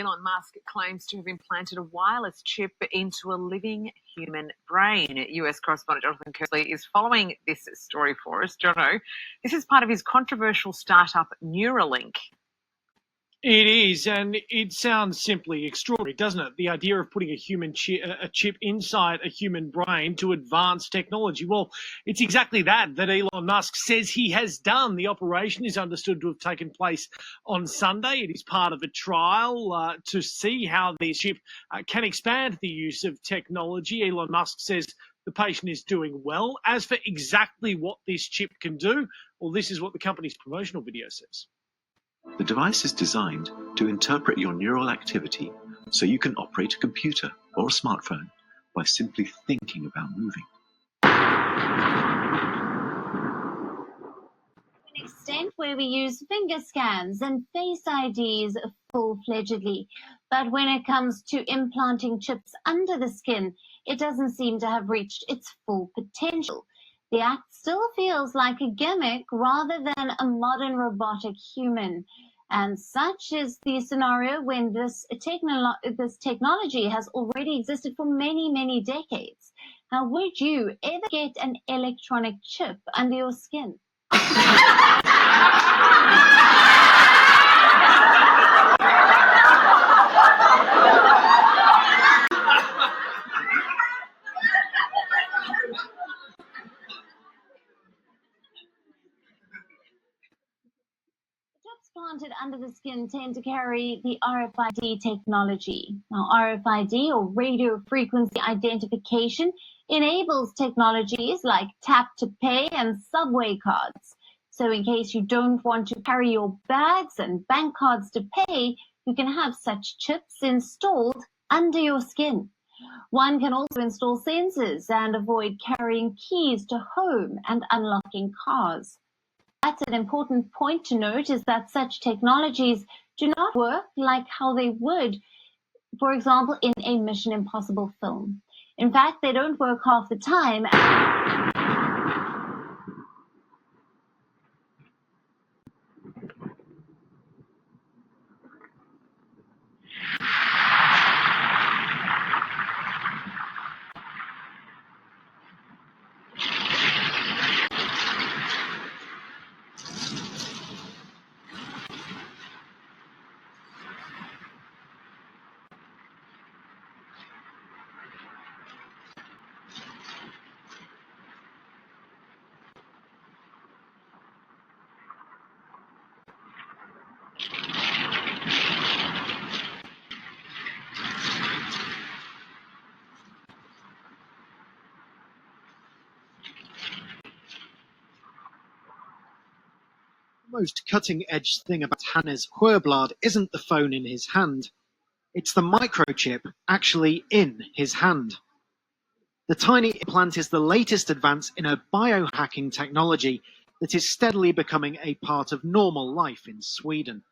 Elon Musk claims to have implanted a wireless chip into a living human brain. US correspondent Jonathan Kersley is following this story for us. Jono, this is part of his controversial startup Neuralink. It is, and it sounds simply extraordinary, doesn't it? The idea of putting a chip inside a human brain to advance technology. Well, it's exactly that Elon Musk says he has done. The operation is understood to have taken place on Sunday. It is part of a trial to see how this chip can expand the use of technology. Elon Musk says the patient is doing well. As for exactly what this chip can do, well, this is what the company's promotional video says. The device is designed to interpret your neural activity so you can operate a computer or a smartphone by simply thinking about moving. An extent where we use finger scans and face IDs full-fledgedly. But when it comes to implanting chips under the skin, it doesn't seem to have reached its full potential. The act still feels like a gimmick rather than a modern robotic human. And such is the scenario when this technology has already existed for many, many decades. Now, would you ever get an electronic chip under your skin? Chips planted under the skin tend to carry the RFID technology. Now, RFID, or radio frequency identification, enables technologies like tap to pay and subway cards. So in case you don't want to carry your bags and bank cards to pay, you can have such chips installed under your skin. One can also install sensors and avoid carrying keys to home and unlocking cars. That's an important point to note, is that such technologies do not work like how they would, for example, in a Mission Impossible film. In fact, they don't work half the time. The most cutting-edge thing about Hannes Huerblad isn't the phone in his hand. It's the microchip actually in his hand. The tiny implant is the latest advance in a biohacking technology that is steadily becoming a part of normal life in Sweden.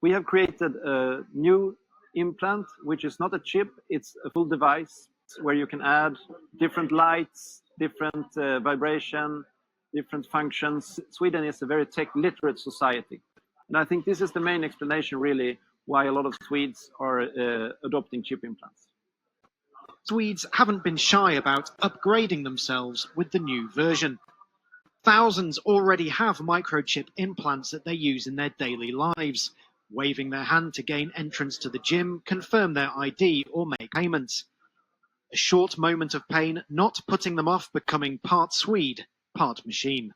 We have created a new implant, which is not a chip, it's a full device where you can add different lights, different vibration, different functions. Sweden is a very tech-literate society. And I think this is the main explanation, really, why a lot of Swedes are adopting chip implants. Swedes haven't been shy about upgrading themselves with the new version. Thousands already have microchip implants that they use in their daily lives, waving their hand to gain entrance to the gym, confirm their ID, or make payments. A short moment of pain not putting them off becoming part Swede, part machine.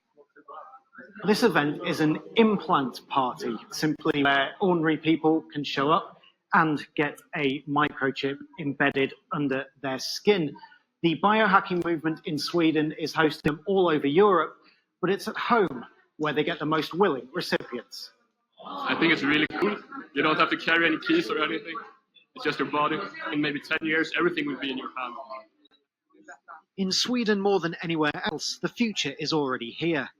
This event is an implant party, simply where ordinary people can show up and get a microchip embedded under their skin. The biohacking movement in Sweden is hosting them all over Europe, but it's at home where they get the most willing recipients. I think it's really cool. You don't have to carry any keys or anything. It's just your body. In maybe 10 years, everything will be in your hand. In Sweden, more than anywhere else, the future is already here.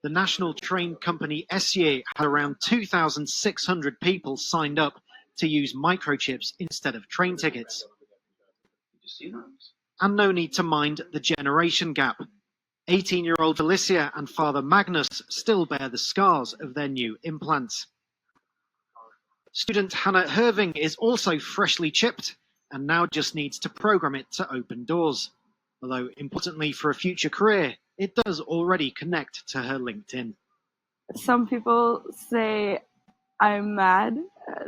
The national train company SJ had around 2,600 people signed up to use microchips instead of train tickets. And no need to mind the generation gap. 18-year-old Felicia and father Magnus still bear the scars of their new implants. Student Hannah Herving is also freshly chipped and now just needs to program it to open doors. Although, importantly for a future career, it does already connect to her LinkedIn. Some people say I'm mad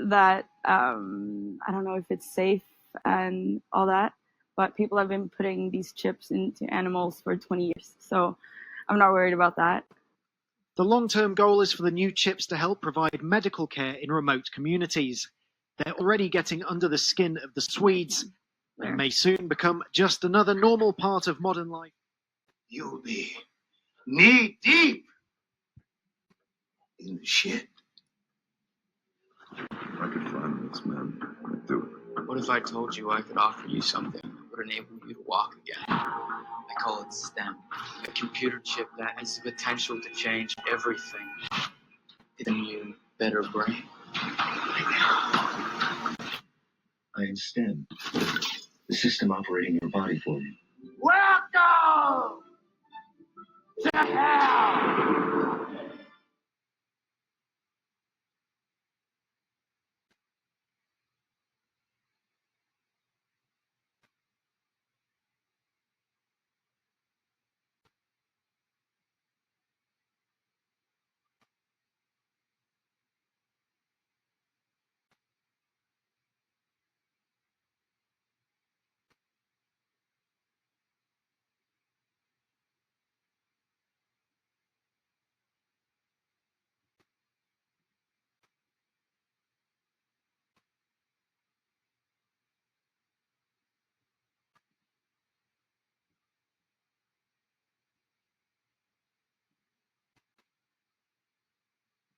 that I don't know if it's safe and all that, but people have been putting these chips into animals for 20 years, so I'm not worried about that. The long-term goal is for the new chips to help provide medical care in remote communities. They're already getting under the skin of the Swedes and may soon become just another normal part of modern life. You'll be knee deep in the shit. If I could find this man, I'd do it. What if I told you I could offer you something that would enable you to walk again? I call it STEM, a computer chip that has the potential to change everything. It's a new, better brain. I am STEM, the system operating your body for you. Welcome to hell!